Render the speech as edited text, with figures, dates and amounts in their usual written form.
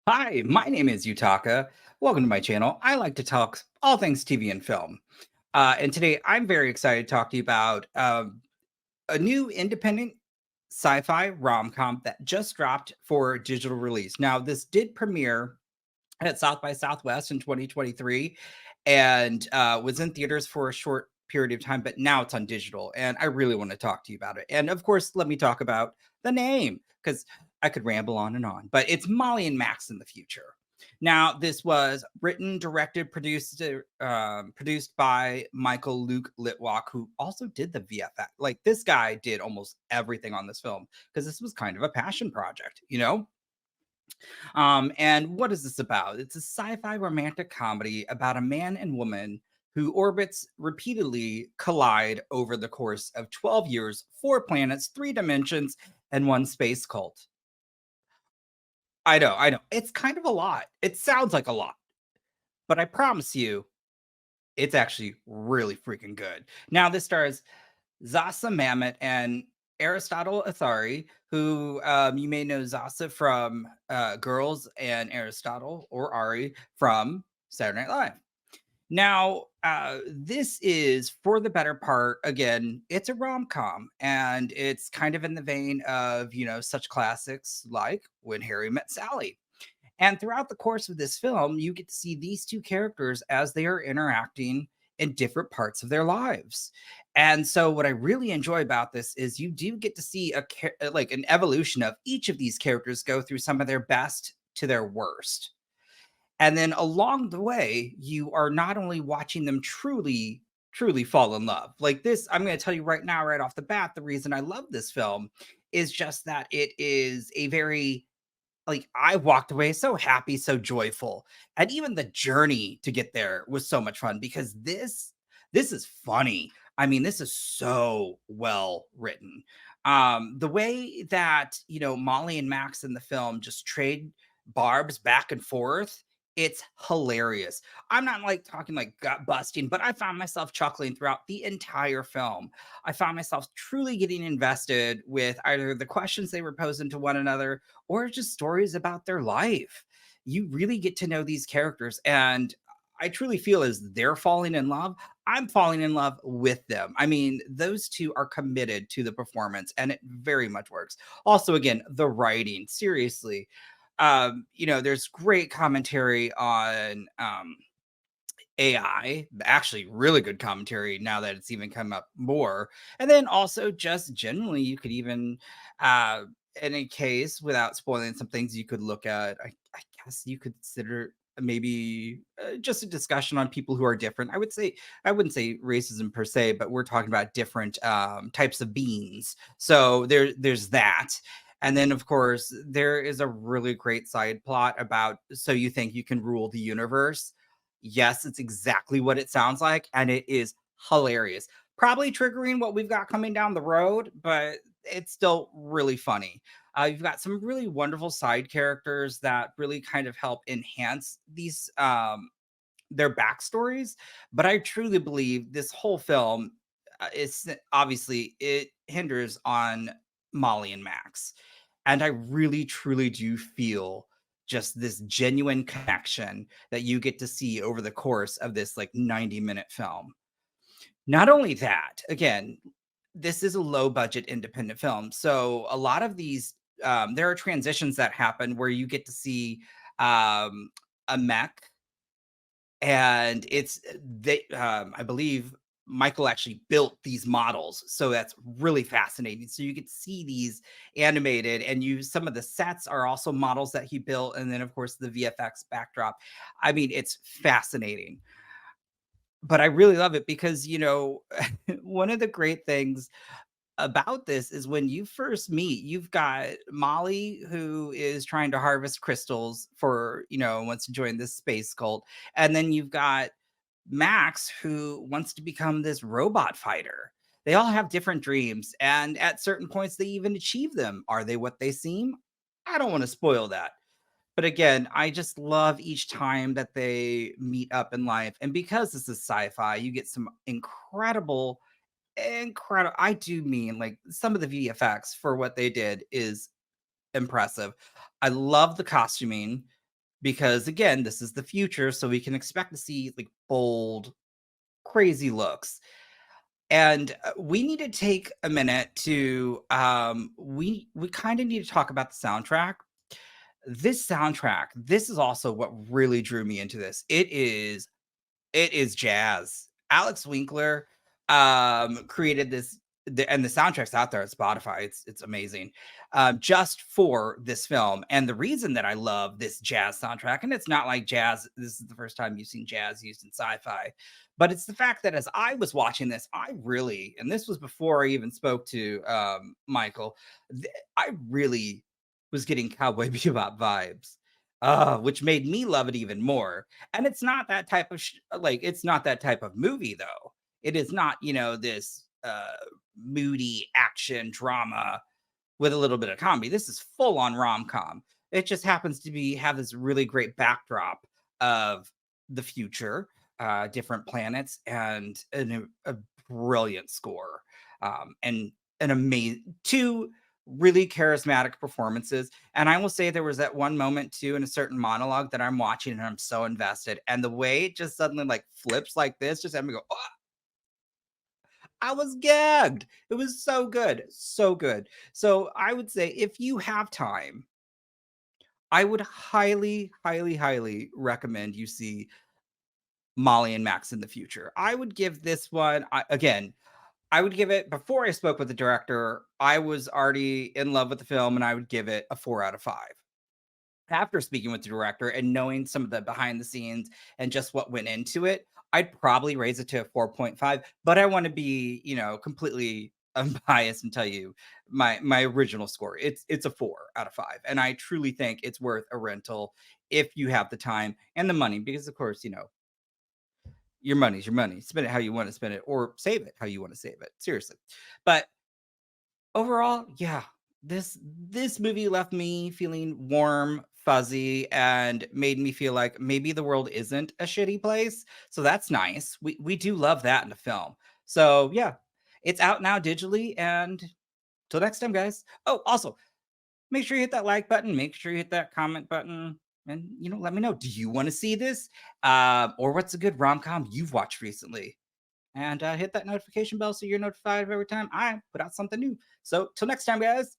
Hi, my name is Yutaka. Welcome to my channel. I like to talk all things TV and film. And today I'm very excited to talk to you about a new independent sci fi rom com that just dropped for digital release. Now, this did premiere at South by Southwest in 2023 and was in theaters for a short period of time, but now it's on digital. And I really want to talk to you about it. And of course, let me talk about the name because I could ramble on and on, but it's Molly and Max in the future. Now, this was written, directed, produced by Michael Luke Litwak, who also did the VFX. Like this guy did almost everything on this film because this was kind of a passion project, you know? And what is this about? It's a sci-fi romantic comedy about a man and woman who orbits repeatedly collide over the course of 12 years, four planets, three dimensions, and one space cult. I know. It's kind of a lot. It sounds like a lot, but I promise you, it's actually really freaking good. Now, this stars Zosia Mamet and Aristotle Athari, who you may know Zosia from Girls and Aristotle or Ari from Saturday Night Live. Now, this is for the better part. Again, it's a rom com, and it's kind of in the vein of such classics like When Harry Met Sally. And throughout the course of this film, you get to see these two characters as they are interacting in different parts of their lives. And so what I really enjoy about this is you do get to see like an evolution of each of these characters go through some of their best to their worst. And then along the way, you are not only watching them truly fall in love. Like this, I'm going to tell you right now, right off the bat, the reason I love this film is just that it is a very like I walked away so happy, so joyful. And even the journey to get there was so much fun because this is funny. I mean, this is so well written. The way that, Molly and Max in the film just trade barbs back and forth, it's hilarious. I'm not like talking like gut busting, but I found myself chuckling throughout the entire film. I found myself truly getting invested with either the questions they were posing to one another or just stories about their life. You really get to know these characters. And I truly feel as they're falling in love, I'm falling in love with them. I mean, those two are committed to the performance and it very much works. Also, again, the writing, seriously. There's great commentary on AI, actually really good commentary now that it's even come up more. And then also just generally, you could even in a case without spoiling some things you could look at, I guess you could consider maybe just a discussion on people who are different. I wouldn't say racism per se, but we're talking about different types of beings. So there's that. And then, of course, there is a really great side plot about so you think you can rule the universe. Yes, it's exactly what it sounds like, and it is hilarious. Probably triggering what we've got coming down the road, but it's still really funny. You've got some really wonderful side characters that really kind of help enhance these their backstories. But I truly believe this whole film is obviously it hinders on Molly and Max, and I really truly do feel just this genuine connection that you get to see over the course of this like 90-minute film. Not only that, again, this is a low budget independent film. So a lot of these, there are transitions that happen where you get to see a mech and I believe Michael actually built these models, so that's really fascinating. So you get to see these animated, and you some of the sets are also models that he built, and then of course the VFX backdrop. I mean, it's fascinating, but I really love it because one of the great things about this is when you first meet, you've got Molly who is trying to harvest crystals for, wants to join this space cult. And then you've got Max who wants to become this robot fighter. They all have different dreams. And at certain points, they even achieve them. Are they what they seem? I don't want to spoil that. But again, I just love each time that they meet up in life. And because this is sci fi, you get some incredible. I do mean like some of the VFX for what they did is impressive. I love the costuming. because again, this is the future, so we can expect to see like bold, crazy looks. And we need to take a minute to we kind of need to talk about the soundtrack. This soundtrack, this is also what really drew me into this. It is jazz. Alex Winkler, created this, and the soundtrack's out there at Spotify. It's amazing, just for this film. And the reason that I love this jazz soundtrack, and it's not like jazz. This is the first time you've seen jazz used in sci-fi, but it's the fact that as I was watching this, I really, and this was before I even spoke to Michael, I really was getting Cowboy Bebop vibes, which made me love it even more. And it's not that type of like it's not that type of movie though. It is not, this moody action drama with a little bit of comedy. This is full on rom-com. It just happens to be have this really great backdrop of the future, different planets, and a brilliant score. And an amazing two really charismatic performances. And I will say there was that one moment too in a certain monologue that I'm watching and I'm so invested. And the way it just suddenly like flips like this, just had me go, oh, I was gagged. It was so good. So good. So I would say if you have time, I would highly, highly, highly recommend you see Molly and Max in the future. I would give this one, again, I would give it, before I spoke with the director, I was already in love with the film and I would give it a 4 out of 5. After speaking with the director and knowing some of the behind the scenes and just what went into it, I'd probably raise it to a 4.5, but I want to be, completely unbiased and tell you my original score. It's a 4 out of 5. And I truly think it's worth a rental if you have the time and the money, because of course, your money's your money. Spend it how you want to spend it or save it how you want to save it. Seriously. But overall, yeah, this movie left me feeling warm, fuzzy, and made me feel like maybe the world isn't a shitty place. So that's nice. We do love that in a film. So yeah, it's out now digitally. And till next time, guys. Oh, also, make sure you hit that like button. Make sure you hit that comment button. And let me know. Do you want to see this? Or what's a good rom com you've watched recently? And hit that notification bell so you're notified every time I put out something new. So till next time, guys.